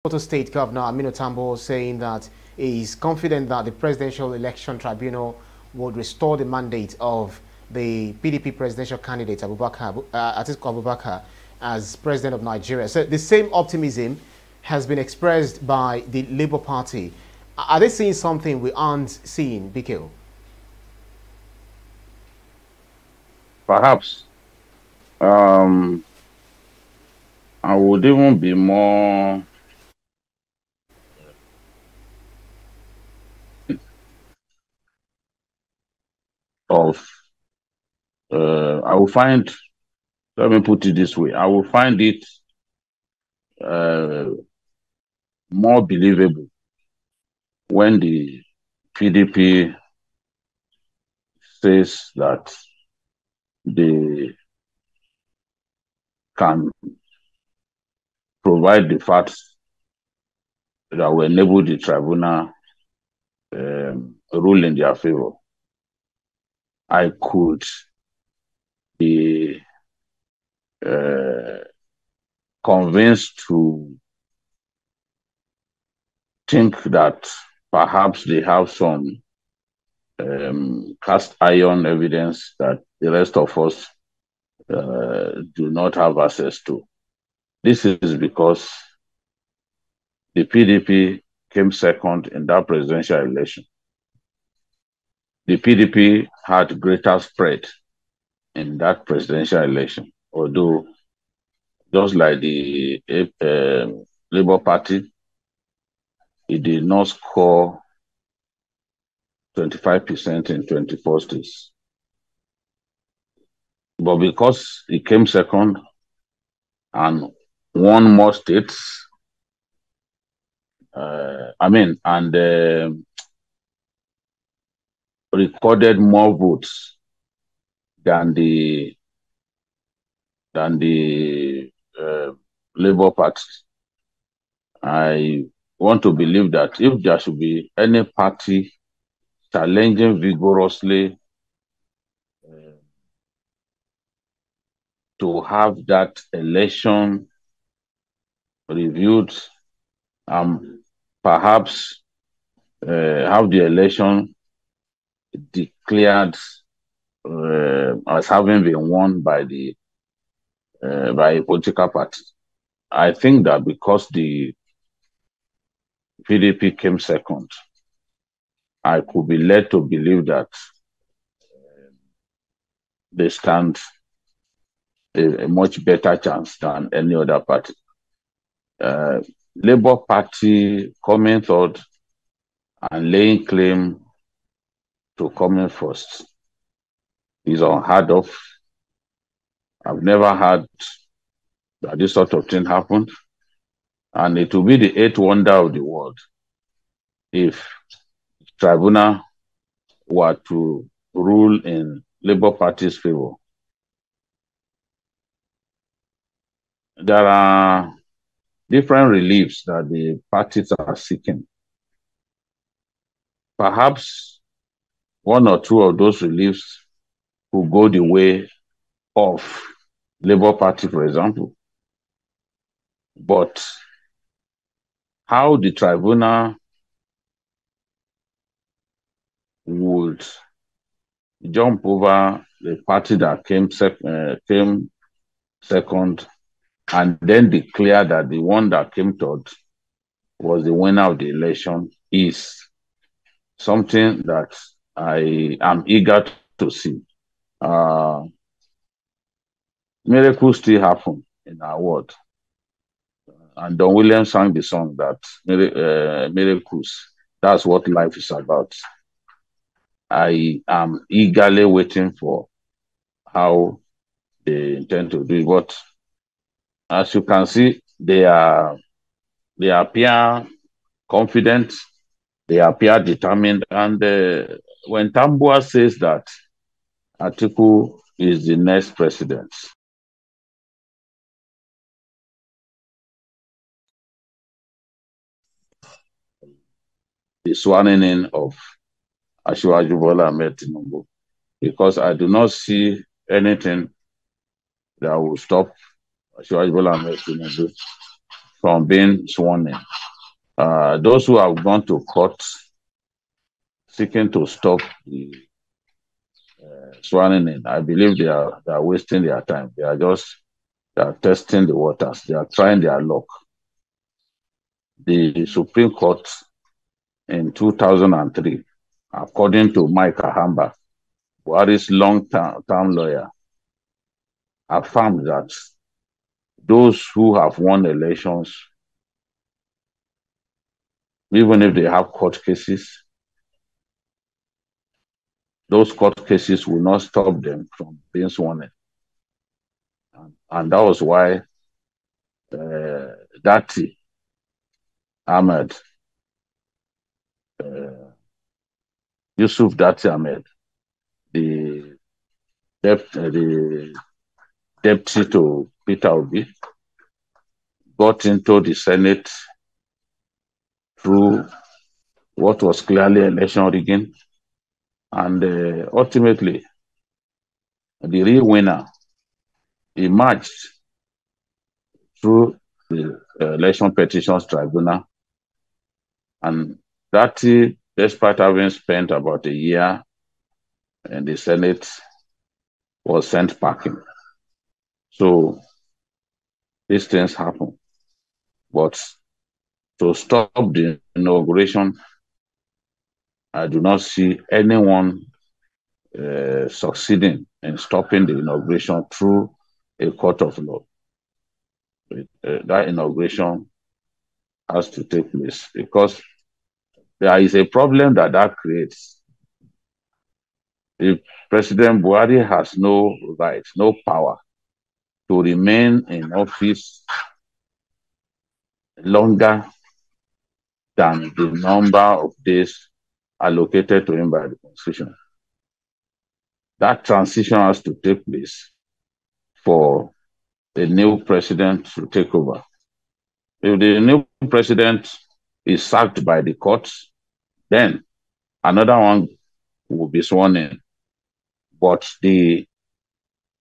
Sokoto State Governor Aminu Tambo saying that he is confident that the Presidential Election Tribunal would restore the mandate of the PDP presidential candidate Atiku Abubakar as president of Nigeria. So the same optimism has been expressed by the Labour Party. Are they seeing something we aren't seeing, BKO? Perhaps. I would even be more of I will find, let me put it this way, I will find it more believable when the PDP says that they can provide the facts that will enable the tribunal rule in their favor. I could be convinced to think that perhaps they have some cast iron evidence that the rest of us do not have access to. This is because the PDP came second in that presidential election. The PDP had greater spread in that presidential election, although just like the Labour Party, it did not score 25% in 24 states. But because it came second and won more states, recorded more votes than the Labour Party. I want to believe that if there should be any party challenging vigorously to have that election reviewed, perhaps have the election declared as having been won by a political party. I think that because the PDP came second, I could be led to believe that they stand a much better chance than any other party. Labour Party coming third and laying claim to coming first is unheard of. I've never had that this sort of thing happened. And it will be the eighth wonder of the world if tribunal were to rule in Labour Party's favor. There are different reliefs that the parties are seeking. Perhaps one or two of those reliefs will go the way of Labour Party, for example. But how the tribunal would jump over the party that came second and then declare that the one that came third was the winner of the election is something that I am eager to see. Miracles still happen in our world. And Don Williams sang the song that miracles, that's what life is about. I am eagerly waiting for how they intend to do it. But as you can see, they appear confident, they appear determined. And when Tambua says that Atiku is the next president, the swearing in of Asiwaju Bola Ahmed Tinubu, because I do not see anything that will stop Asiwaju Bola Ahmed Tinubu from being sworn in. Those who have gone to court seeking to stop the swearing in, I believe they are wasting their time. They are testing the waters. They are trying their luck. The Supreme Court in 2003, according to Mike Ahamba, Buhari's long-term lawyer, affirmed that those who have won elections, even if they have court cases, those court cases will not stop them from being sworn in. And that was why Dati Ahmed, Yusuf Dati Ahmed, the deputy to Peter Obi, got into the Senate through what was clearly election rigging. And ultimately, the real winner emerged through the Election Petitions Tribunal. And that, despite having spent about a year in the Senate, was sent packing. So these things happen. But to stop the inauguration, I do not see anyone succeeding in stopping the inauguration through a court of law. That inauguration has to take place because there is a problem that creates. If President Buhari has no right, no power to remain in office longer than the number of days allocated to him by the Constitution, that transition has to take place for the new president to take over. If the new president is sacked by the courts, then another one will be sworn in. But the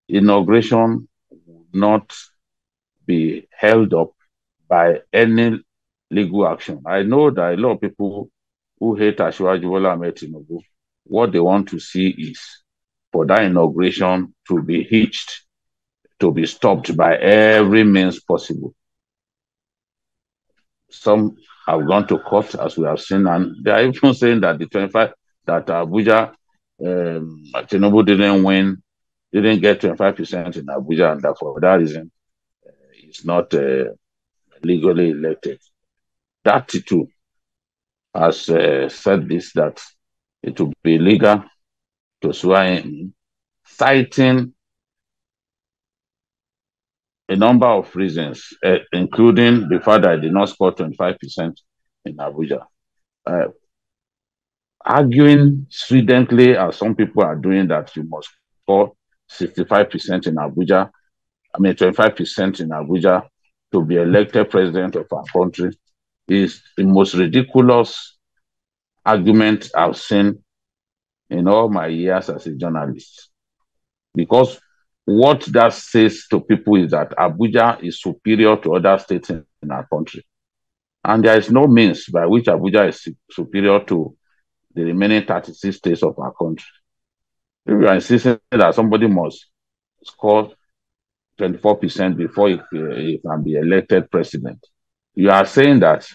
inauguration will not be held up by any legal action. I know that a lot of people who hate Asiwaju Bola Ahmed Tinubu, what they want to see is for that inauguration to be hitched, to be stopped by every means possible. Some have gone to court, as we have seen, and they are even saying that the 25 that Abuja, Tinubu didn't get 25% in Abuja, and that for that reason, he's not legally elected. That too has said this, that it will be illegal to swear in, citing a number of reasons, including the fact that I did not score 25% in Abuja. Arguing stridently, as some people are doing, that you must score 65% in Abuja, 25% in Abuja to be elected president of our country, is the most ridiculous argument I've seen in all my years as a journalist. Because what that says to people is that Abuja is superior to other states in our country. And there is no means by which Abuja is superior to the remaining 36 states of our country. If you are insisting that somebody must score 24% before he can be elected president, you are saying that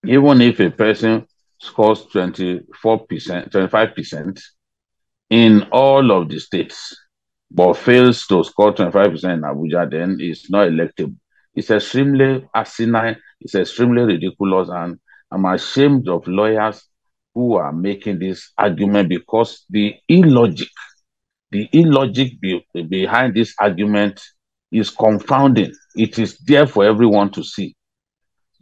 even if a person scores 25% in all of the states, but fails to score 25% in Abuja, then it's not electable. It's extremely asinine, it's extremely ridiculous, and I'm ashamed of lawyers who are making this argument, because the illogic behind this argument is confounding. It is there for everyone to see.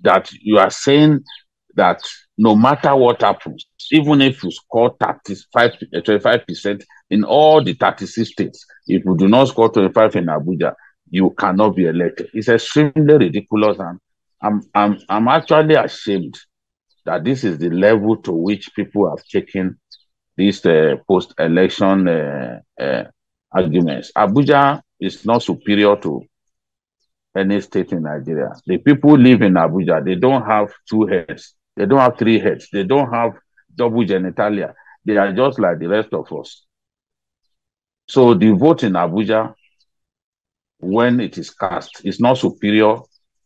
That you are saying that no matter what happens, even if you score 25% in all the 36 states, if you do not score 25 in Abuja, you cannot be elected. It's extremely ridiculous, and I'm actually ashamed that this is the level to which people have taken these post-election arguments. Abuja is not superior to any state in Nigeria. The people who live in Abuja, they don't have 2 heads. They don't have 3 heads. They don't have double genitalia. They are just like the rest of us. So the vote in Abuja, when it is cast, is not superior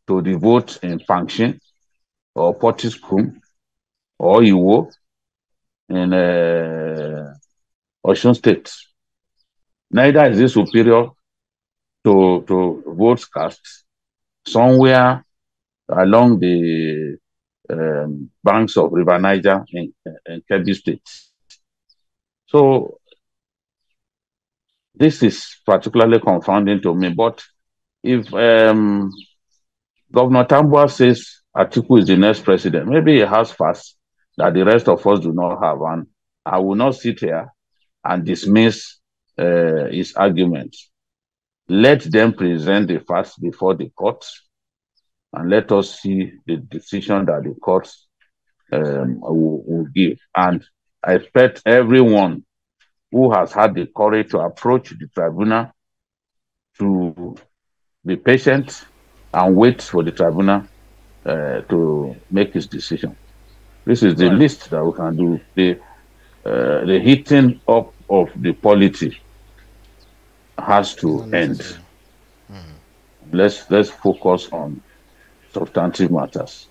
to the vote in Function or Potiskum or Iwo in Osun State. Neither is it superior to votes cast somewhere along the banks of River Niger in Kebbi State. So this is particularly confounding to me. But if Governor Tambuwal says Atiku is the next president, maybe he has facts that the rest of us do not have, and I will not sit here and dismiss his arguments. Let them present the facts before the courts, and let us see the decision that the courts will give. And I expect everyone who has had the courage to approach the tribunal to be patient and wait for the tribunal to make its decision. This is the least that we can do. The heating up of the polity has to end. Let's focus on substantive matters.